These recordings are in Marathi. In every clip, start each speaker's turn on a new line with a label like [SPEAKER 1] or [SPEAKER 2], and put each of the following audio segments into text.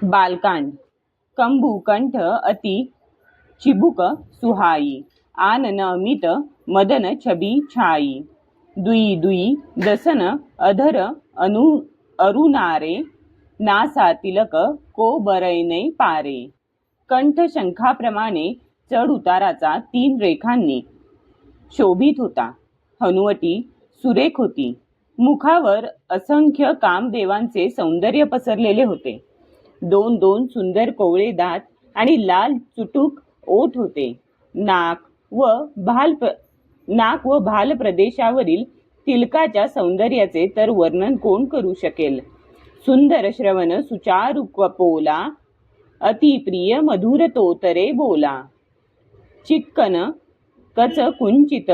[SPEAKER 1] बालकांड. कंबू कंठ अति चिबुक सुहाई, आनन अमित मदन छबी छाई. दुई दुई दसन अधर अरुणारे, नासा तिलक को बरैनै पारे. कंठ शंखाप्रमाणे चढ उताराचा 3 रेखांनी शोभित होता. हनुवटी सुरेख होती. मुखावर असंख्य कामदेवांचे सौंदर्य पसरलेले होते. 2 सुंदर कोवळे दात आणि लाल चुटूक ओठ होते. नाक व भाल प्रदेशावरील तिलकाच्या सौंदर्याचे तर वर्णन कोण करू शकेल. सुंदर श्रवण सुचारु कपोला, अति प्रिय मधुर तोतरे बोला. चिक्कन कच कुंचित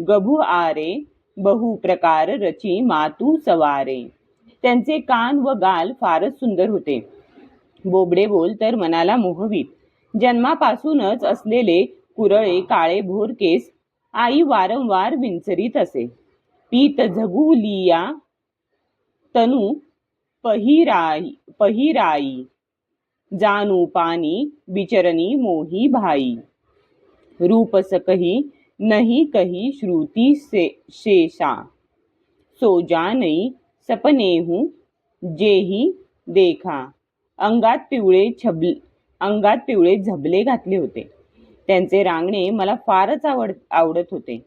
[SPEAKER 1] गभू आरे, बहु प्रकार रची मातू सवारे. त्यांचे कान व गाल फारच सुंदर होते. बोबडे बोल तर मनाला मोहवीत. जन्मापासूनच असलेले कुरळे काळे भोर केस आई वारंवार विंचरीत असे. पीत झगुलिया तनु पहिराई, जानू पानी बिचरनी मोही भाई. रूप सकही नहीं कही श्रुति शेषा, सो जानई सपनेहू जेही देखा. अंगात पिवळे झबले घातले होते. त्यांचे रांगणे मला फारच आवडत होते.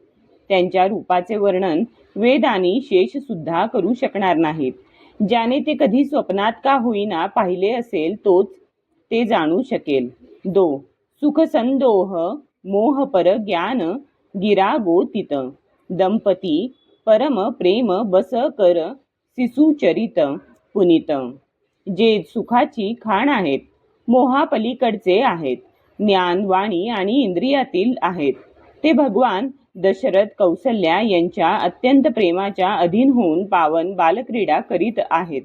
[SPEAKER 1] त्यांच्या रूपाचे वर्णन वेद आणि शेष सुद्धा करू शकणार नाहीत. ज्याने ते कधी स्वप्नात का होईना पाहिले असेल तोच ते जाणू शकेल. सुख संदोह मोहपर ज्ञान गिरागोतित, दंपती परम प्रेम बस कर शिशुचरित पुनीत. जे सुखाची खाण आहेत, मोहापलीकडचे आहेत, ज्ञान वाणी आणि इंद्रियातील आहेत, ते भगवान दशरथ कौसल्या यांच्या अत्यंत प्रेमाच्या अधीन होऊन पावन बालक्रीडा करीत आहेत.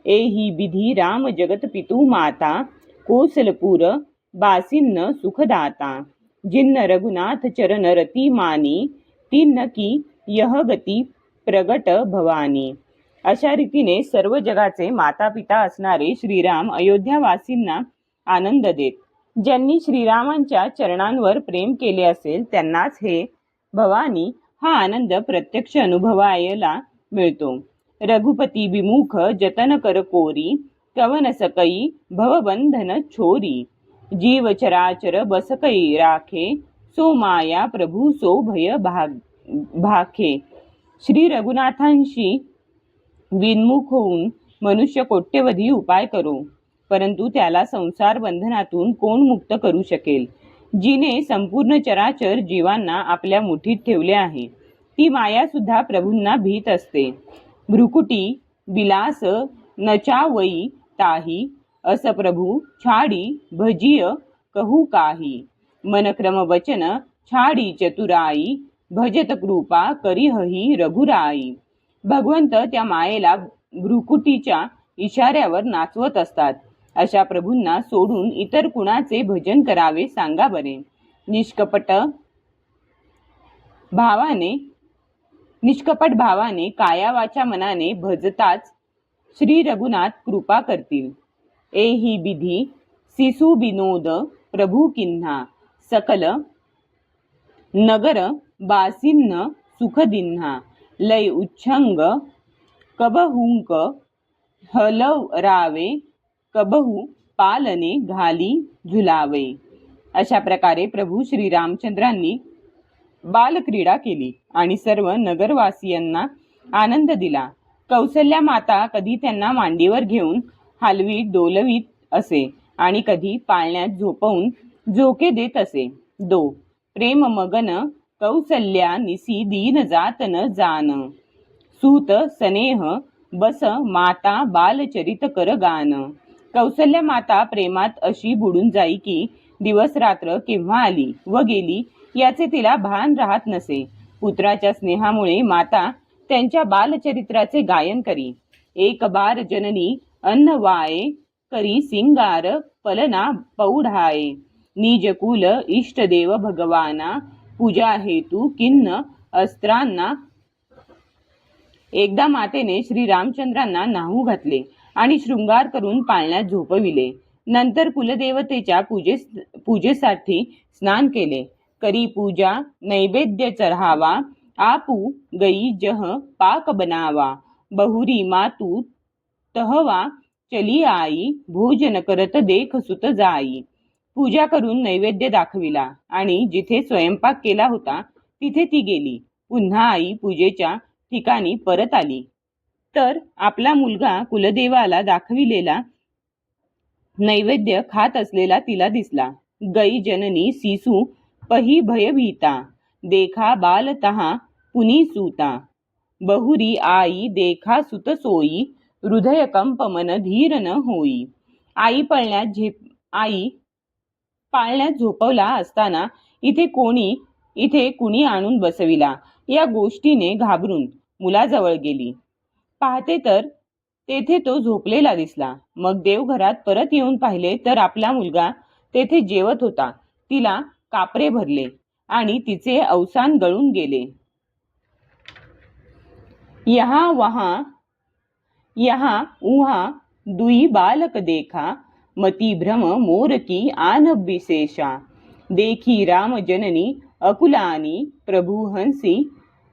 [SPEAKER 1] एही विधी राम जगत पितू माता, कोसलपूर बासिन्न सुखदाता. जिन्न रघुनाथ चरण रती मानी, तिन्न की यह गती प्रगट भवानी. अशा रीतीने सर्व जगाचे माता पिता असणारे श्रीराम अयोध्यावासींना आनंद देत. ज्यांनी श्रीरामांच्या चरणांवर प्रेम केले असेल त्यांनाच हे भवानी हा आनंद प्रत्यक्ष अनुभवायला मिळतो. रघुपती विमुख जतन कर कोरी, कवन सकई भवबंधन छोरी. जीव चराचर बसकई राखे, सो माया प्रभू सो भय भाखे. श्री रघुनाथांशी विन्मुख होऊन मनुष्य कोट्यवधी उपाय करो, परंतु त्याला संसार बंधनातून कोण मुक्त करू शकेल. जिने संपूर्ण चराचर जीवांना आपल्या मुठीत ठेवले आहे, ती माया सुद्धा प्रभूंना भीत असते. भ्रुकुटी विलास नचावई ताही, अस प्रभू छाडी भजिय कहू काही. मनक्रम वचन छाडी चतुराई, भजत कृपा करिहही रघुराई. भगवंत त्या मायेला भ्रुकुटीच्या इशाऱ्यावर नाचवत असतात. अशा प्रभूंना सोडून इतर कुणाचे भजन करावे सांगा बरे. निष्कपट भावाने कायावाच्या मनाने भजताच श्री रघुनाथ कृपा करतील. एही विधी शिशु विनोद प्रभू किन्हा, सकल नगर बासिन्न सुख दिन्हा. लय उच्छंग कबहुंक हलरावे, कबहू पालने घाली झुलावे. अशा प्रकारे प्रभू श्रीरामचंद्रांनी बालक्रीडा केली आणि सर्व नगरवासियांना आनंद दिला. कौसल्या माता कधी त्यांना मांडीवर घेऊन हलवीत डोलवीत असे आणि कधी पाळण्यात झोपवून झोके देत असे. प्रेम मगन कौसल्या निसी दीन जात न जान, सूत सनेह बस माता बालचरित कर गान. कौसल्या माता प्रेमात अशी बुडून जाई की दिवस रात्र केव्हा आली व गेली याचे तिला भान राहत नसे. पुत्राच्या स्नेहामुळे माता त्यांच्या बालचरित्राचे गायन करी. एक बार जननी अन्न वाये, करी सिंगार पलना पौढाये. निजकुल इष्टदेव भगवाना, पूजा हेतू किन्न अस्त्रांना. एकदा मातेने श्री रामचंद्रांना न्हाऊ घातले आणि शृंगार करून पाळण्यात झोपविले. नंतर कुलदेवतेच्या पूजेसाठी स्नान केले. करी पूजा नैवेद्य चढावा, आपू गई जह पाक बनावा. बहुरी मातू तहवा चली आई, भोजन करत देख सुत जाई. पूजा करून नैवेद्य दाखविला आणि जिथे स्वयंपाक केला होता तिथे ती गेली. पुन्हा आई पूजेच्या ठिकाणी परत आली तर आपला मुलगा कुलदेवाला दाखविलेला नैवेद्य खात असलेला तिला दिसला. गई जननी सिसू पही भयभीता, देखा बाल तहा पुनी सूता. बहुरी आई देखा सुत सोई, हृदय कंप मन धीर न होई. आई पाळण्यात झोपवला असताना इथे कुणी आणून बसविला या गोष्टीने घाबरून मुलाजवळ गेली. पाहते तर तेथे तो झोपलेला दिसला. मग देवघरात परत येऊन पाहिले तर आपला मुलगा तेथे जेवत होता. तिला कापरे भरले आणि तिचे अवसान गळून गेले. यहाँ उहा दुई बालक देखा, मती भ्रम मोर की आन विशेषा. देखी राम जननी अकुलानी, प्रभु हंसी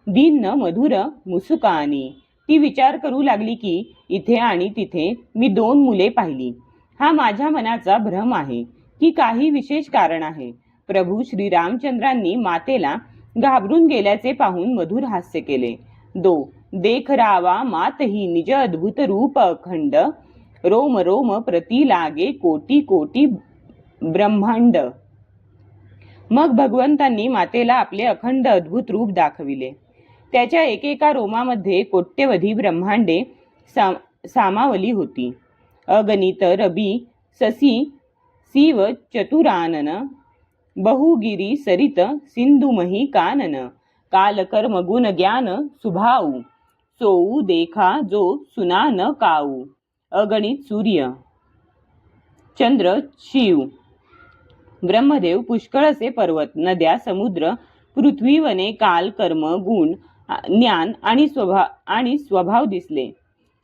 [SPEAKER 1] दीन मधुर मुसुकानी. ती विचार करू लागली की इथे आणि तिथे मी 2 मुले पाहिली. हा माझ्या मनाचा भ्रम आहे की काही विशेष कारण आहे. प्रभू श्री रामचंद्रांनी मातेला घाबरून गेल्याचे पाहून मधुर हास्य केले. 2 देख रावा मात ही निज अद्भुत रूप अखंड, रोम रोम प्रति लागे कोटी कोटी ब्रह्मांड. मग भगवंतांनी मातेला आपले अखंड अद्भुत रूप दाखविले. त्याच्या एकेका रोमामध्ये कोट्यवधी ब्रह्मांडे सामावली होती. अगणित रबी ससी शिव चतुरानन, बहुगिरी सरित सिंधुमही कानन. काल कर्म गुण ज्ञान सुभाऊ, सोऊ देखा जो सुना न काऊ. अगणित सूर्य चंद्र शिव ब्रह्मदेव, पुष्कळ असे पर्वत, नद्या, समुद्र, पृथ्वी, वने, काल, कर्म, गुण, ज्ञान आणि स्वभाव दिसले.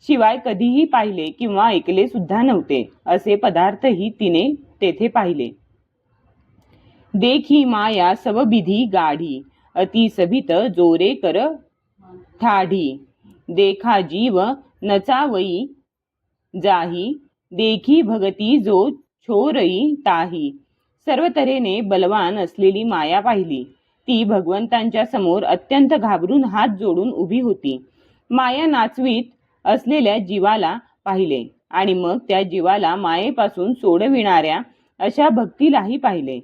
[SPEAKER 1] शिवाय कधीही पाहिले किंवा ऐकले सुद्धा नव्हते असे पदार्थही तिने तेथे पाहिले. देखी माया सबबिधी गाढी, अति सभित जोरे कर ठाढी. देखा जीव नचावई जाही, देखी भगती जो छोरई ताही. सर्व तऱ्हेने बलवान असलेली माया पाहिली. ती भगवंतांच्या समोर अत्यंत घाबरून हात जोडून उभी होती. माया नाचवीत असलेल्या जीवाला पाहिले आणि मग त्या जीवाला मायेपासून सोडविणाऱ्या अशा भक्तीलाही पाहिले.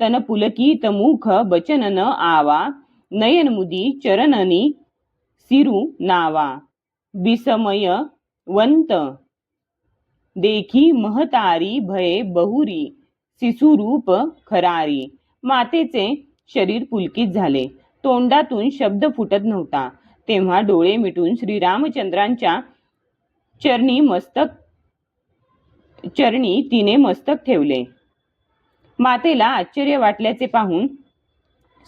[SPEAKER 1] तन पुलकित मुख बचन न आवा, नयन मुदी चरणनी सिरू नावा. विस्मय वंत देखी महतारी, भये बहुरी शिशुरूप खरारी. मातेचे शरीर पुलकित झाले. तोंडातून शब्द फुटत नव्हता. तेव्हा डोळे मिटून श्रीरामचंद्रांच्या चरणी तिने मस्तक ठेवले. मातेला आश्चर्य वाटल्याचे पाहून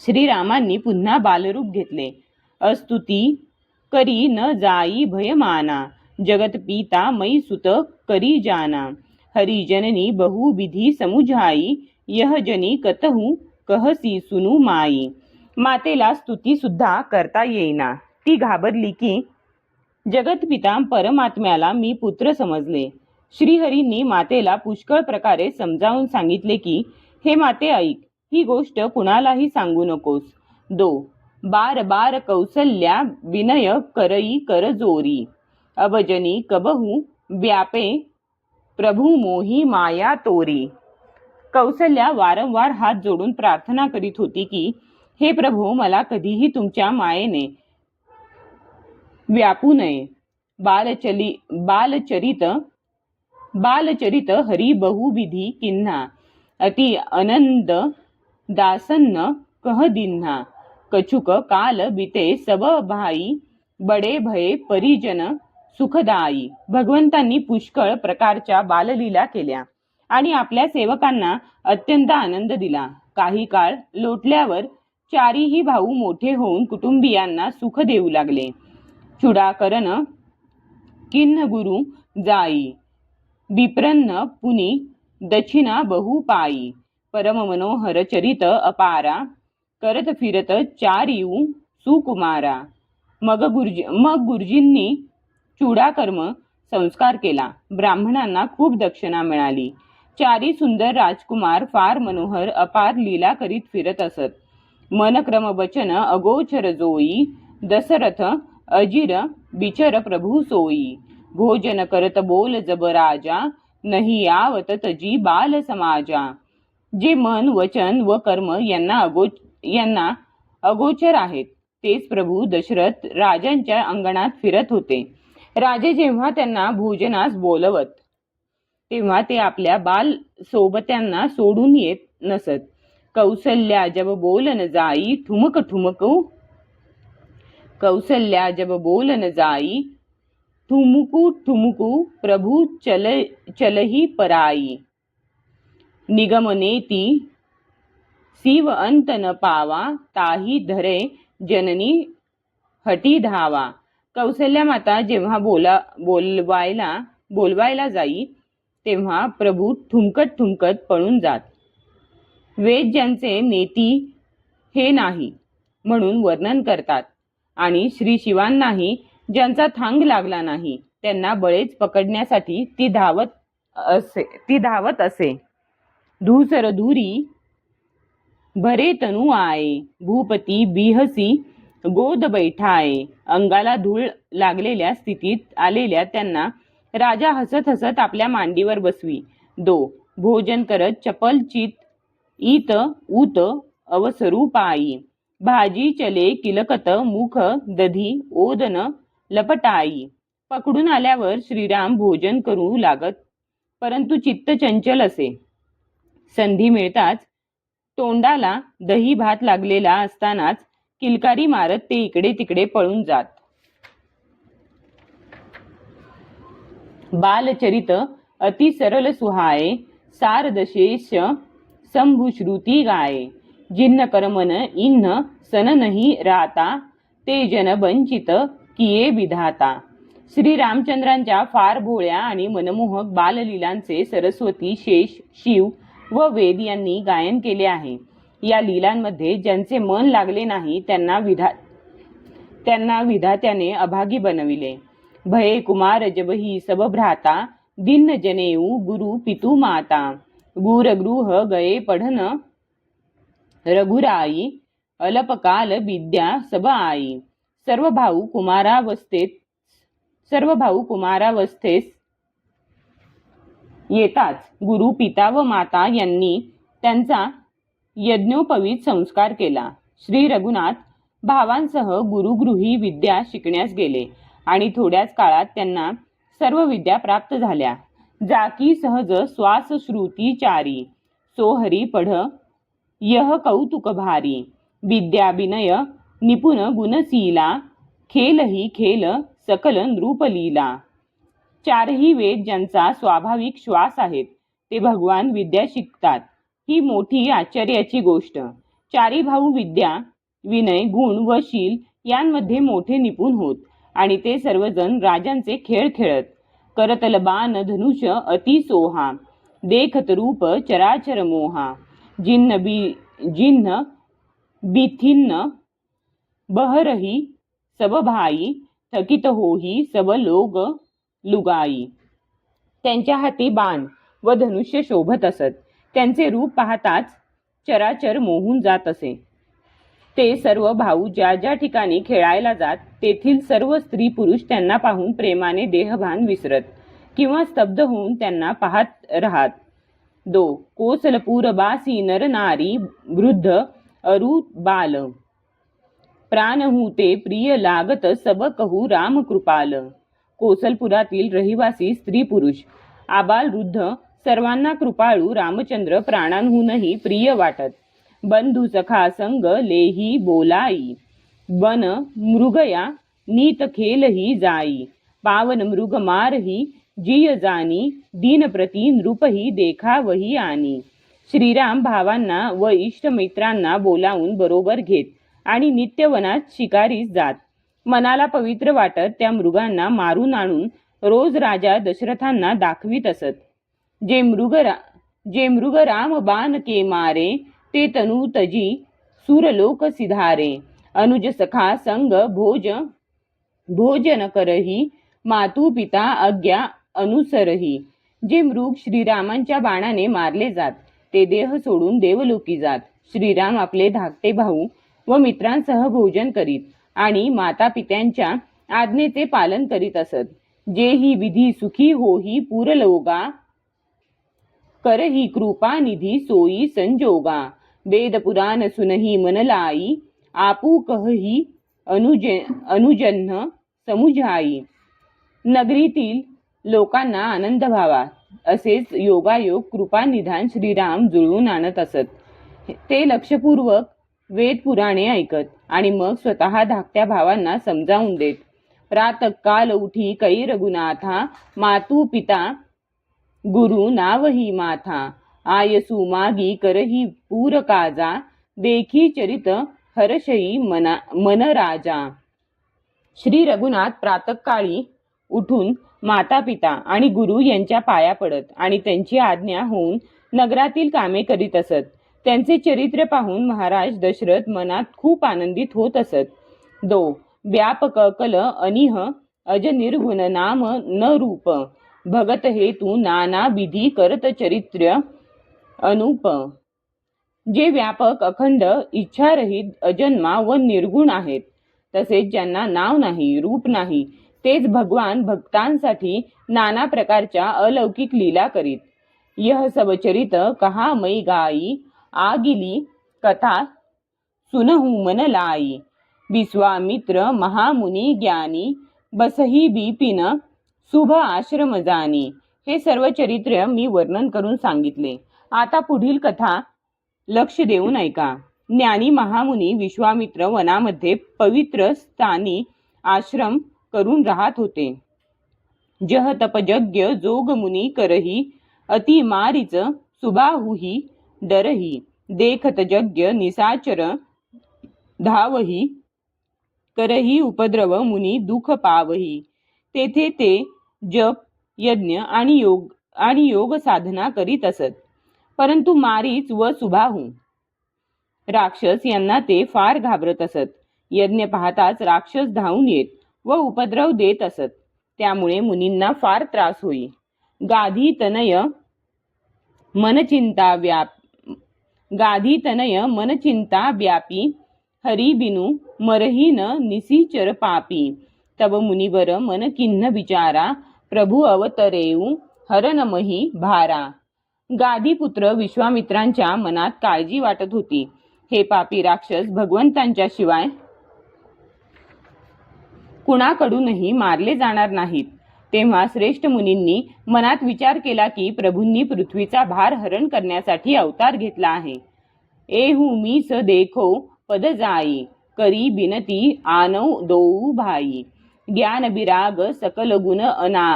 [SPEAKER 1] श्रीरामांनी पुन्हा बालरूप घेतले. अस्तुती करी न जाई भयमाना, जगत पिता मै सुत करी जाना. हरिजननी बहुविधी समुझाई, यह जनी कतहू कहसी सुनु माई. मातेला स्तुती सुद्धा करता येईना. ती घाबरली की जगतपिता परमात्म्याला मी पुत्र समजले. श्रीहरींनी मातेला पुष्कळ प्रकारे समजावून सांगितले की हे माते ऐक, ही गोष्ट कुणालाही सांगू नकोस. 2 बार बार कौसल्या विनय करई कर जोरी, अबजनी कबहू व्यापे प्रभू मोही माया तोरी. कौसल्या वारंवार हात जोडून प्रार्थना करीत होती की हे प्रभू, मला कधीही तुमच्या मायेने व्यापू नये. बालचरित हरी बहुविधी किन्हा, अति आनंद दासन्न कह दिन्हा. कछुक काल बिते सब भाई, बडे भये परिजन सुखदाई. भगवंतांनी पुष्कळ प्रकारच्या बाललीला केल्या आणि आपल्या सेवकांना अत्यंत आनंद दिला. काही काळ लोटल्यावर 4ही भाऊ मोठे होऊन कुटुंबियांना सुख देऊ लागले. चुडाकरण किन्न गुरु जाई, विप्रन्न पुनी दक्षिणा बहु पायी, परम मनोहर चरित अपारा, करत फिरत चारिऊ सुकुमारा. मग गुरुजींनी चूडाकर्म संस्कार केला. ब्राह्मणांना खूप दक्षिणा मिळाली. चारी सुंदर राजकुमार फार मनोहर अपार लीला करीत फिरत असत. मनक्रम वचन अगोचर जोई, दशरथ अजिर बिचर प्रभू सोई. भोजन करत बोल जब राजा, नाही आवत तजी बाल समाजा. जे मन वचन व कर्म यांना अगोचर आहेत तेच प्रभू दशरथ राजांच्या अंगणात फिरत होते. राजे जेव्हा त्यांना भोजनास बोलवत तेव्हा ते आपल्या बाल सोबत्यांना सोडून येत नसत. कौसल्या जब बोलन जाई ठुमक ठुमकू, कौसल्या जब बोलन जाई ठुमुकू ठुमुकू, प्रभू चलही पराई. निगमनेती शिव अंत न पावा, ताही धरे जननी हटी धावा. कौसल्या माता जेव्हा बोलवायला जाई तेव्हा प्रभू ठुमकत ठुमकत पळून जात. वेद ज्यांचे नेती हे नाही म्हणून वर्णन करतात आणि श्री शिवांनाही ज्यांचा थांग लागला नाही त्यांना बळेच पकडण्यासाठी ती धावत असे. धूसर धुरी भरे तनु आये, भूपती बिहसी गोद बैठाये. अंगाला धूळ लागलेल्या स्थितीत आलेल्या त्यांना राजा हसत हसत आपल्या मांडीवर बसवी. भोजन करत चपल चित ईत ऊत अवसरू पायी. भाजी चले किलकत मुख दधी ओदन लपटाई. पकडून आल्यावर श्रीराम भोजन करू लागत, परंतु चित्त चंचल असे. संधी मिळताच तोंडाला दही भात लागलेला असतानाच किलकारी मारत ते इकडे तिकडे पळून जात. बालचरित अति सरल सुहाये, सारदशेष संभुश्रुती गाये. जिन्न करमन इन्न सन नहीं राता, ते जन वंचित किये विधाता. श्री रामचंद्रांच्या फार भोळ्या आणि मनमोहक बाललीलांचे सरस्वती, शेष, शिव व वेद यांनी गायन केले आहे. या लीलांमध्ये ज्यांचे मन लागले नाही त्यांना विधात्याने अभागी बनविले. भये कुमार जबही सब भ्राता, दीन जनेऊ गुरु पितु माता. गुरगृह गये पढन रघुराई, अल्पकाल विद्या सब आई. सर्व भाऊ कुमारावस्थेस येताच गुरु पिता व माता यांनी त्यांचा यज्ञोपवीत संस्कार केला. श्री रघुनाथ भावांसह गुरुगृही विद्या शिकण्यास गेले आणि थोड्याच काळात त्यांना सर्व विद्या प्राप्त झाल्या. जाकी सहज श्वास श्रुती चारी, सोहरी पढ यह कौतुक भारी. विद्या विनय निपुण गुणशीला, खेल ही खेल सकल नृपलीला. चारही वेद ज्यांचा स्वाभाविक श्वास आहेत ते भगवान विद्या शिकतात. ही मोठी आश्चर्याची गोष्ट. चारी भाऊ विद्या, विनय, गुण व शील यांमध्ये मोठे निपुण होत आणि ते सर्वजण राजांचे खेळ खेळत. करतल बाण धनुष अति सोहा, देखत रूप चराचर मोहा. जिन्न बिथिन्न बहरही सब भाई, थकित होही सब लोग लुगाई. त्यांच्या हाती बाण व धनुष्य शोभत असत. त्यांचे रूप पाहताच चराचर मोहून जात असे. ते सर्व भाऊ ज्या ज्या ठिकाणी खेळायला जात तेथील सर्व स्त्री पुरुष त्यांना पाहून प्रेमाने देहभान विसरत किंवा स्तब्ध होऊन त्यांना पाहत राहत. कोसलपूर बासी नर नारी, वृद्ध अरु बाल. प्राणहुते प्रिय लागत सब कहू राम कृपाल. कोसलपुरातील रहिवासी स्त्री पुरुष आबाल वृद्ध सर्वांना कृपाळू रामचंद्र प्राणांहूनही प्रिय वाटत. बंधू सखा संग लेही बोलाई, वन मृगया नीत खेलही जाई. पावन मृग मारही जिय जानी, दीन प्रती नृपही देखावही आनी. श्रीराम भावांना व इष्टमित्रांना बोलावून बरोबर घेत आणि नित्यवनात शिकारीस जात. मनाला पवित्र वाटत त्या मृगांना मारून आणून रोज राजा दशरथांना दाखवीत असत. जे मृग राम बाण के मारे, ते तनु तजी सुरलोक सिधारे. अनुज सखा संग भोजन करही, मातू पिता आज्ञा अनुसरही. जे मृग श्रीरामांच्या बाणाने मारले जात, ते देह सोडून देवलोकी जात. श्रीराम आपले धाकटे भाऊ व मित्रांसह भोजन करीत आणि माता पित्यांच्या आज्ञेचे पालन करीत असत. जे ही विधी सुखी होही पुरलोगा, करही कृपा निधी सोयी संजोगा. वेद पुराण सुनही मन लाई, आपू कहही अनुजन्ह समुझाई. नगरीतील लोकांना आनंद व्हावा असेच योगायोग कृपानिधान श्रीराम जुळवून आणत असत. ते लक्षपूर्वक वेद पुराणे ऐकत आणि मग स्वतः धाकट्या भावांना समजावून देत. प्रातःकाल उठी कै रघुनाथा, मातू पिता गुरु नावही माथा. आयसू मागी करही पूर काजा, देखी चरित हर्षई मन राजा. श्री रघुनाथ प्रातःकाळी उठून माता पिता आणि गुरु यांच्या पाया पडत आणि त्यांची आज्ञा होऊन नगरातील कामे करीत असत. त्यांचे चरित्र पाहून महाराज दशरथ मनात खूप आनंदित होत असत. 2. व्यापक कल अनिह अज निर्गुण नाम न रूप, भगत हेतू नाना विधी करत चरित्र अनुप. जे व्यापक अखंड इच्छारहित अजन्मा व निर्गुण आहेत, तसेच ज्यांना नाव नाही रूप नाही, तेच भगवान भक्तांसाठी नाना प्रकारच्या अलौकिक लीला करीत. यह सब चरित कहा मै गाई, आगिली कथा सुनहु मन लाई. विश्वामित्र महामुनी ज्ञानी, बसही बिपिन शुभ आश्रम जानी. हे सर्व चरित्र मी वर्णन करून सांगितले. आता पुढील कथा लक्ष देऊन ऐका. ज्ञानी महामुनी विश्वामित्र वनामध्ये पवित्र स्थानी आश्रम करून राहत होते. जह तपयज्ञ जोग मुनी करही, अति मारीच सुबाहुही डरही. देखत यज्ञ निसाचर धावही, करही उपद्रव मुनी दुःख पावही. तेथे ते जप यज्ञ आणि योग साधना करीत असत. परंतु मारीच व सुबाहू राक्षस यांना ते फार घाबरत असत. यज्ञ पाहताच राक्षस धावून येत व उपद्रव देत असत. त्यामुळे मुनींना फार त्रास होई. गाधी तनय मनचिंता व्यापी, हरी बिनु मरही न निसीचर पापी. तब मुनिवर मन किन्ह विचारा, प्रभु अवतरेऊ हरनमही भारा. गाधीपुत्र विश्वामित्रांच्या मनात काळजी वाटत होती. हे पापी राक्षस भगवंतांच्या शिवाय कुणाकडूनही मारले जाणार नाहीत. तेव्हा श्रेष्ठ मुनींनी मनात विचार केला की प्रभूंनी पृथ्वीचा भार हरण करण्यासाठी अवतार घेतला आहे. एहू मी स देखो पद जाई, करी बिनती आनव दोऊ भाई. ज्ञान विराग सकल गुण अयना,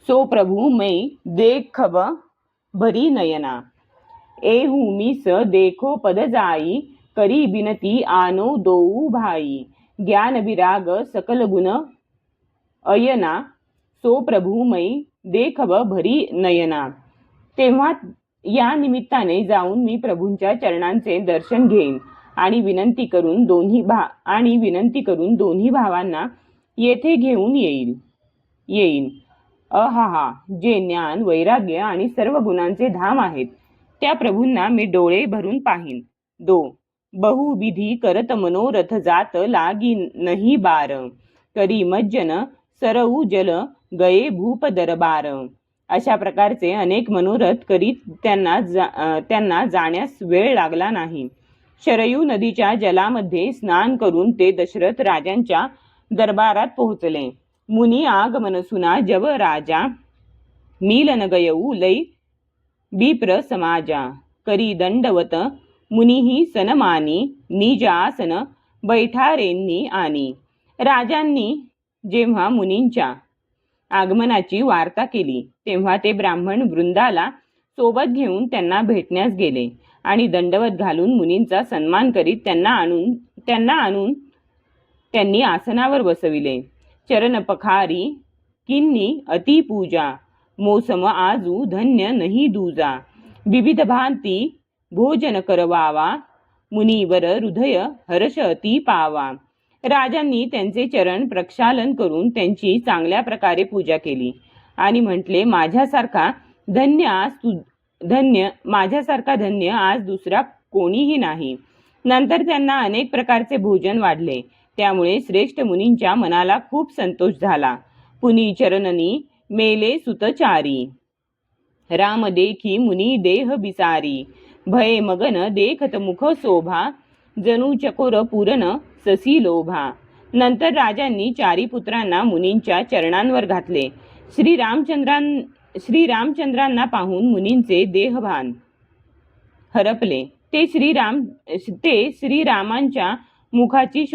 [SPEAKER 1] सो प्रभु मै देखब भरी नयना. एहू मी स देखो पद जाई, करी बिनती आनो दोऊ भाई. ज्ञान विराग सकल गुण अयना, सो प्रभु मै देखब भरी नयना. तेव्हा या निमित्ताने जाऊन मी प्रभूंच्या चरणांचे दर्शन घेईन आणि विनंती करून दोन्ही भावांना येथे घेऊन येईन. अहाहा, जे ज्ञान वैराग्य आणि सर्व गुणांचे धाम आहेत, त्या प्रभूंना मी डोळे भरून पाहीन. 2. बहुविधी करत मनोरथ जात लागी नाही बार, करी मज्जन सरऊ जल गये भूप दरबार. अशा प्रकारचे अनेक मनोरथ करीत त्यांना जाण्यास वेळ लागला नाही. शरयू नदीच्या जलामध्ये स्नान करून ते दशरथ राजांच्या दरबारात पोहोचले. मुनी आगमन सुना जब राजा, मिलन गयऊ लई विप्र समाजा. करी दंडवत मुनीही सनमानी, निज आसन बैठारेंनी आनी. राजांनी जेव्हा मुनींच्या आगमनाची वार्ता केली, तेव्हा ते ब्राह्मण वृंदाला सोबत घेऊन त्यांना भेटण्यास गेले आणि दंडवत घालून मुनींचा सन्मान करीत त्यांना आणून त्यांनी आसनावर बसविले. चरण पखारी किन्नी अति पूजा, मोसम आजू धन्य नहीं दूजा. विविध भांती भोजन करवावा, मुनीवर हृदय हर्ष अति पावा. राजांनी त्यांचे चरण प्रक्षालन करून त्यांची चांगल्या प्रकारे पूजा केली आणि म्हटले, माझ्यासारखा धन्य आज दुसरा कोणीही नाही. नंतर त्यांना अनेक प्रकारचे भोजन वाढले. त्यामुळे श्रेष्ठ मुनींच्या मनाला खूप संतोष झाला. पुनी चरणनी मेले सुतचारी, राम देखी मुनी देह बिसारी. भय मगन देखत मुख शोभा, जणू चकोर पूरण ससी लोभा. नंतर राजांनी चारी पुत्रांना मुनींच्या चरणांवर घातले. श्रीरामचंद्रांना पाहून मुनींचे देहभान हरपले. ते श्रीरामांच्या मुखाची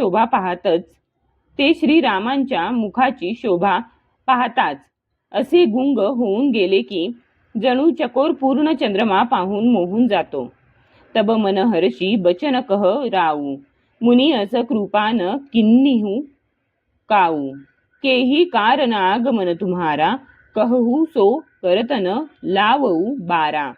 [SPEAKER 1] शोभा पाहताच असे गुंग होऊन गेले की जणू चकोर पूर्ण चंद्रमा पाहून मोहून जातो. तब मन हर्षी बचन कह राऊ, मुनी अस कृपान किन्निहू काऊ. केही कारण आगमन तुम्हारा, कहू सो करतन लावऊ बारा.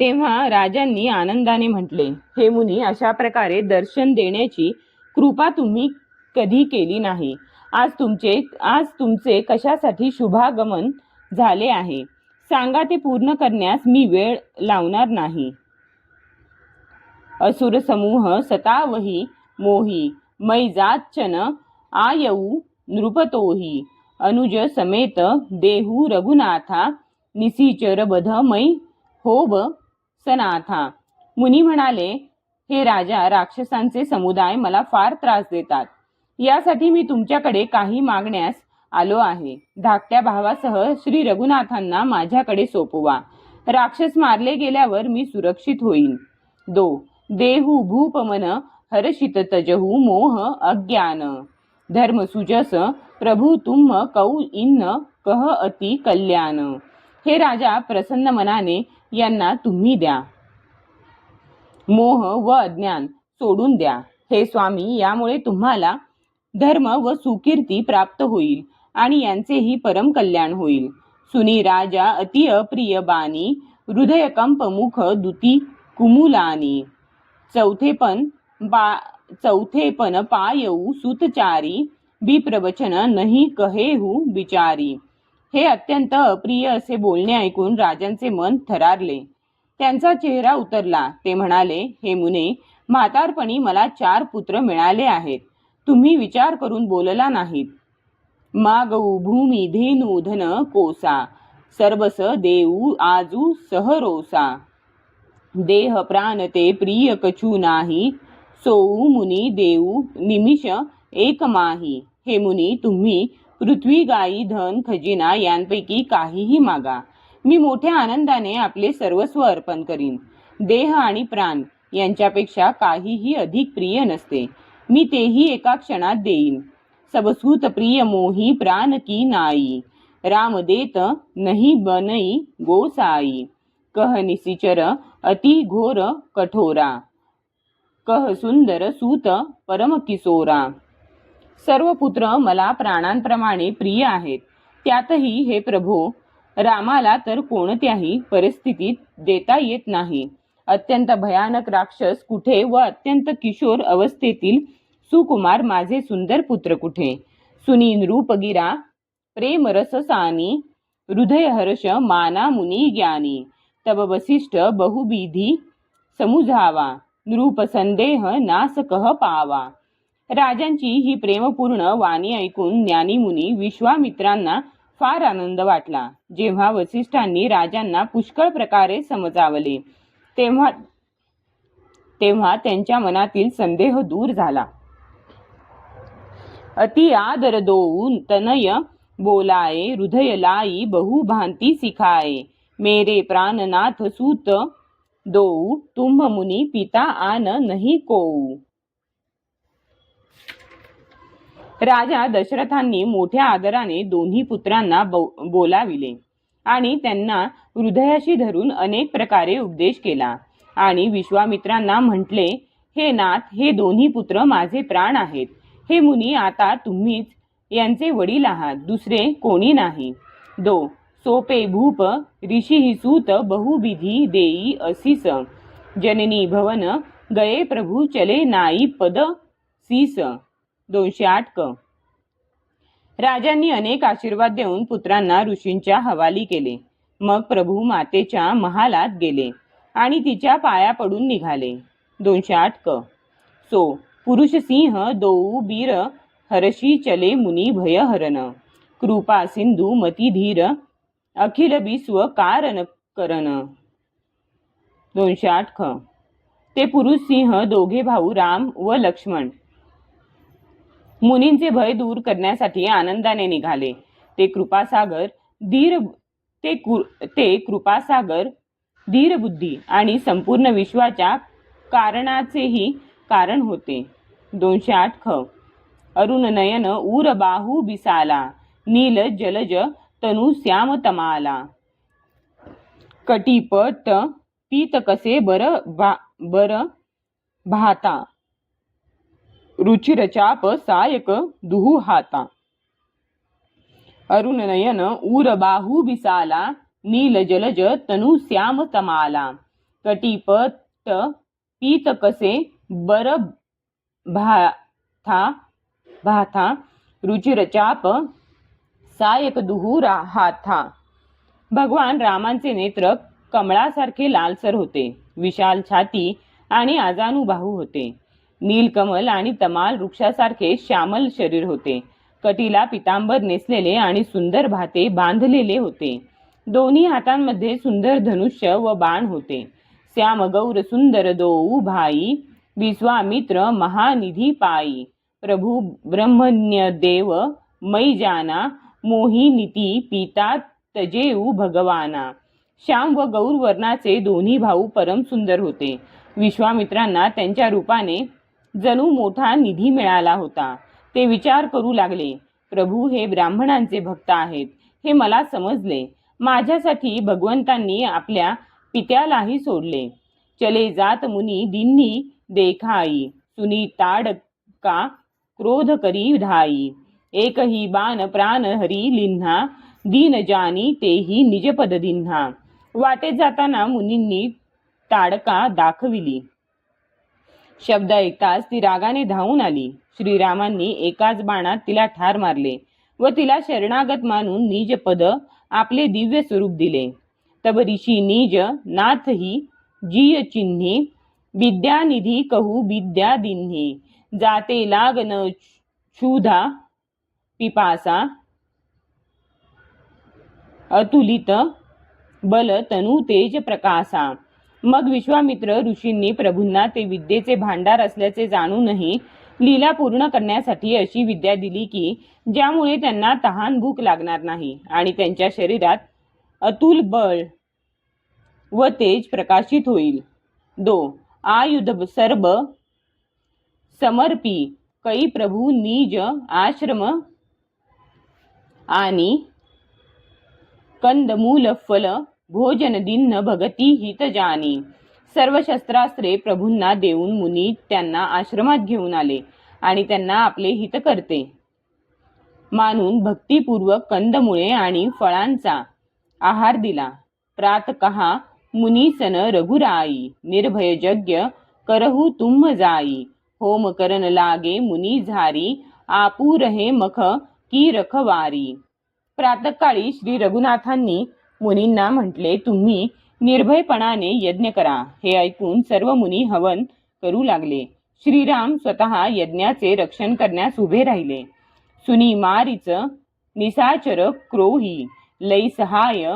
[SPEAKER 1] तेव्हा राजांनी आनंदाने म्हटले, हे मुनी, अशा प्रकारे दर्शन देण्याची कृपा तुम्ही कधी केली नाही. आज तुमचे कशासाठी शुभागमन झाले आहे, सांगा, ते पूर्ण करण्यास मी वेळ लावणार नाही. असुर समूह सतावही मोही, मै जाचन आयऊ नृपतोही. अनुज समेत देहू रघुनाथा, निसीचर बध मै होब सनाथा. मुनी म्हणाले, हे राजा, राक्षसांचे समुदाय मला फार त्रास देतात. यासाठी मी तुमच्याकडे काही मागण्यास आलो आहे. धाकट्या भावासह श्री रघुनाथांना माझ्याकडे सोपवा. राक्षस मारले गेल्यावर मी सुरक्षित होईन. देहू भूपमन हर्षित तजहू मोह अज्ञान. धर्म सुजस प्रभु तुम कौ इन्न कह अति कल्याण. हे राजा, प्रसन्न मनाने यांना तुम्ही द्या. मोह व अज्ञान सोडून द्या. हे स्वामी, यामुळे तुम्हाला धर्म व सुकीर्ती प्राप्त होईल आणि यांचेही परम कल्याण होईल. सुनी राजा अति अप्रिय बानी, हृदय कंप मुख दुती कुमुलानी. चौथेपन पायऊ सुतचारी, विप्रवचन नहीं कहेहू बिचारी. हे अत्यंत अप्रिय असे बोलणे ऐकून राजांचे मन थरारले. त्यांचा चेहरा उतरला. ते म्हणाले, हे मुने, म्हातारपणी मला 4 पुत्र मिळाले आहेत. तुम्ही विचार करून बोलला नाहीत. मागऊ भूमी धेनू धन कोसा, सर्वस देऊ आजू सहरोसा. देह प्राण ते प्रिय कछु नाही, सोऊ मुनी देऊ निमिष एक माही. हे मुनी, तुम्ही पृथ्वी, गायी, धन, खजिना यांपैकी काहीही मागा. मी मोठ्या आनंदाने आपले सर्वस्व अर्पण करीन. देह आणि प्राण यांच्यापेक्षा काहीही अधिक प्रिय नसते. मी तेही एका क्षणात देईन. सबसूत प्रिय मोही प्राण की नाई, राम देत नहीं बनई गोसाई. कह निसिचर अति घोर कठोरा, कह सुंदर सूत परम किशोरा. सर्व पुत्र मला प्राणांप्रमाणे प्रिय आहेत. त्यातही हे प्रभो, रामाला तर कोणत्याही परिस्थितीत देता येत नाही. अत्यंत भयानक राक्षस कुठे व अत्यंत किशोर अवस्थेतील सुकुमार माझे सुंदर पुत्र कुठे. सुनी नृपगिरा प्रेम रस सानी, हृदय हर्ष माना मुनी ज्ञानी. तब वसिष्ठ बहुविधी समुझावा, नृप संदेह नास कह पावा. राजांची ही प्रेमपूर्ण वाणी ऐकून ज्ञानी मुनी विश्वामित्रांना फार आनंद वाटला. जेव्हा वसिष्ठांनी राजांना पुष्कळ प्रकारे समजावले, तेव्हा त्यांच्या मनातील संदेह दूर झाला. अति आदर दोऊ तनय बोलाए, हृदय लाई बहु भांती सिखाए. मेरे प्राणनाथ सूत दोऊ, तुम्ह मुनी पिता आन नहीं कोऊ. राजा दशरथांनी मोठ्या आदराने दोन्ही पुत्रांना बोलाविले आणि त्यांना हृदयाशी धरून अनेक प्रकारे उपदेश केला. आणि विश्वामित्रांना म्हटले, हे नाथ, हे दोन्ही पुत्र माझे प्राण आहेत. हे मुनी, आता तुम्हीच यांचे वडील आहात, दुसरे कोणी नाही. दो सोपे भूप ऋषी सूत बहुविधी देई असीस. जननी भवन गये प्रभू चले नाई पद सीस. 208 क. राजांनी अनेक आशीर्वाद देऊन पुत्रांना ऋषींच्या हवाली केले. मग प्रभू मातेच्या महालात गेले आणि तिच्या पाया पडून निघाले. 208 क. सो पुरुष सिंह दोऊ बीर हरशी चले मुनी भय हरण. कृपा सिंधू मती धीर अखिल विश्व कारण करण. 208 ख. ते पुरुष सिंह दोघे भाऊ राम व लक्ष्मण मुनींचे भय दूर करण्यासाठी आनंदाने निघाले. ते कृपासागर धीर बुद्धी आणि संपूर्ण विश्वाच्या कारणाचेही कारण होते. 208 ख. अरुण नयन उर बाहू बिसाला नील जलज तनु श्याम तमाला. कटिपट पीत कसे बर भाता रुचिरचाप सायक दुहू हाता. अरुण नयन उर बाहू बिसाला नील जलज तनु श्याम तमाला. कटिपट पीत कसे बर भाथा रुचिरचाप सायक दुहू हाथा. भगवान रामांचे नेत्र कमळासारखे लालसर होते, विशाल छाती आणि आजानुबाहू होते. नीलकमल आणि तमाल वृक्षासारखे श्यामल शरीर होते. कटीला पितांबर नेसलेले आणि सुंदर भाते बांधलेले होते. दोन्ही हातांमध्ये सुंदर धनुष्य व बाण होते. श्याम गौर सुंदर दोऊ भाई विश्वामित्र महानिधी पाई. प्रभु ब्रह्मण्य देव मै जाना मोही नीती पिता तजेऊ भगवाना. श्याम व गौर वर्णाचे दोन्ही भाऊ परम सुंदर होते. विश्वामित्रांना त्यांच्या रूपाने जणू मोठा निधी मिळाला होता. ते विचार करू लागले, प्रभू हे ब्राह्मणांचे भक्त आहेत हे मला समजले. माझ्यासाठी भगवंतांनी आपल्या पित्यालाही सोडले. चले जात मुनी दिन्नी देखाई सुनी ताडका क्रोध करी धाई. एकही बाण प्राण हरी लिन्हा दीन जानी तेही निजपद दिन्हा. वाटेत जाताना मुनींनी ताडका दाखविली. शब्द ऐकताच ती रागाने धावून आली. श्रीरामांनी एकाच बाणात तिला ठार मारले व तिला शरणागत मानून निजपद आपले दिव्य स्वरूप दिले. तब ऋषी निज नाथ ही जीय चिन्ही विद्यानिधी कहू विद्या दिन्ही. जाते लागन क्षुधा पिपासा अतुलित बल तनु तेज प्रकाशा. मग विश्वामित्र ऋषींनी प्रभूंना ते विद्येचे भांडार असल्याचे जाणूनही लीला पूर्ण करण्यासाठी अशी विद्या दिली की ज्यामुळे त्यांना तहान भूक लागणार नाही आणि त्यांच्या शरीरात अतुल बळ व तेज प्रकाशित होईल. आयुध सर्ब समर्पी कै प्रभू निज आश्रम आणि कंदमूल फल भोजन दिन्न भगती हित जानी. सर्व शस्त्रास्त्रे प्रभूंना देऊन मुनी त्यांना आश्रमात घेऊन आले आणि त्यांना आपले हित करते मानून भक्तिपूर्वक कंदमुळे आणि फळांचा आहार दिला. प्रातकहा मुनीसन रघुराई निर्भय यज्ञ करहु तुम जाई. होम करन लागे मुनी झारी आपू रहे मख की रखवारी. प्रातःकाळी श्री रघुनाथांनी मुनींना म्हटले, तुम्ही निर्भयपणाने यज्ञ करा. हे ऐकून सर्व मुनी हवन करू लागले. श्रीराम स्वतः यज्ञाचे रक्षण करण्यास उभे राहिले. सुनी मारीच निसाचर क्रोही लई सहाय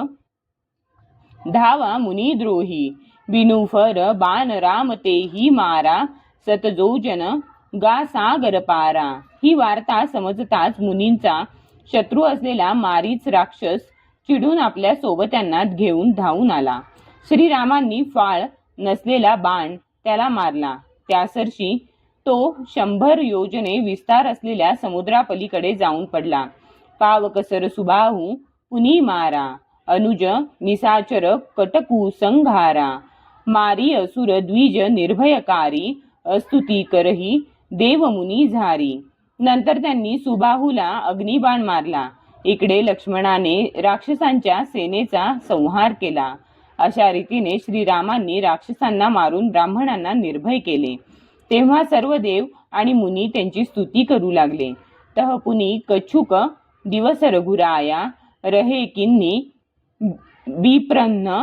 [SPEAKER 1] धावा मुनी द्रोही. विनुफर बाण राम तेही मारा सतजोजन गा सागर पारा. ही वार्ता समजताच मुनींचा शत्रू असलेला मारीच राक्षस चिडून आपल्या सोबत्यांना घेऊन धावून आला. श्रीरामांनी फाळ नसलेला बाण त्याला मारला. त्यासरशी तो 100 योजने विस्तार असलेल्या समुद्रापलीकडे जाऊन पडला. पावकसर सुबाहू पुनी मारा अनुज निसाचर कटकू संघारा. मारी असुर द्विज निर्भयकारी, स्तुती करही देवमुनी झारी. नंतर त्यांनी सुबाहूला अग्निबाण मारला. इकडे लक्ष्मणाने राक्षसांच्या सेनेचा संहार केला. अशा रीतीने श्रीरामांनी राक्षसांना मारून ब्राह्मणांना निर्भय केले. तेव्हा सर्व देव आणि मुनी त्यांची स्तुती करू लागले. तहपुनी कच्छुक दिवस रघुराया, रहे किन्नी विप्रन्न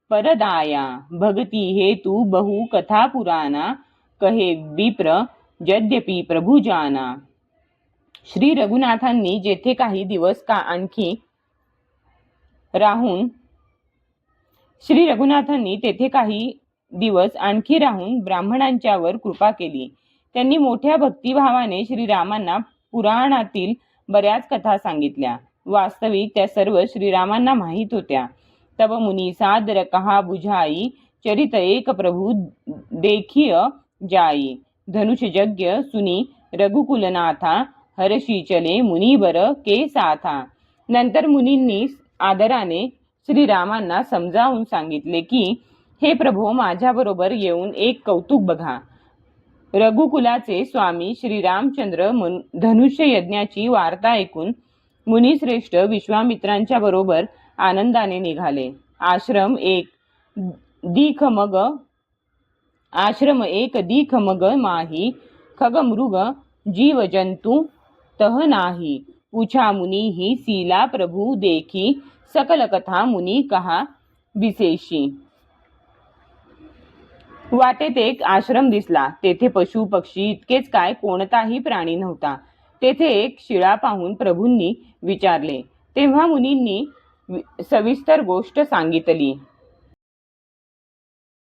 [SPEAKER 1] परदाया. भगती हेतु बहु कथा पुराणा, कहे विप्र यद्यपि प्रभु जाना. श्री रघुनाथांनी जेथे काही दिवस आणखी राहून ब्राह्मणांच्यावर कृपा केली. त्यांनी मोठ्या भक्तिभावाने श्रीरामांना पुराणातील बऱ्याच कथा सांगितल्या. वास्तविक त्या सर्व श्रीरामांना माहीत होत्या. तब मुनी सादर कहा बुझाई, चरित एक प्रभु देखिय जाई. धनुष यज्ञ सुनी रघुकुलनाथा, हर्षी चले मुनीबर के साथा. नंतर मुनींनी आदराने श्रीरामांना समजावून सांगितले की, हे प्रभो, माझ्याबरोबर येऊन एक कौतुक बघा. रघुकुलाचे स्वामी श्रीरामचंद्र धनुष्य यज्ञाची वार्ता ऐकून मुनिश्रेष्ठ विश्वामित्रांच्या बरोबर आनंदाने निघाले. आश्रम एक दीख मग माही, खग मृग जीव जंतु तह नाही. पूछा मुनी ही सीला प्रभु देखी, सकल कथा मुनी कहा विशेषी. वाटेत एक आश्रम दिसला. तेथे पशु पक्षी इतकेच काय कोणताही प्राणी नव्हता. तेथे एक शिळा पाहून प्रभूंनी विचारले. तेव्हा मुनींनी सविस्तर गोष्ट सांगितली.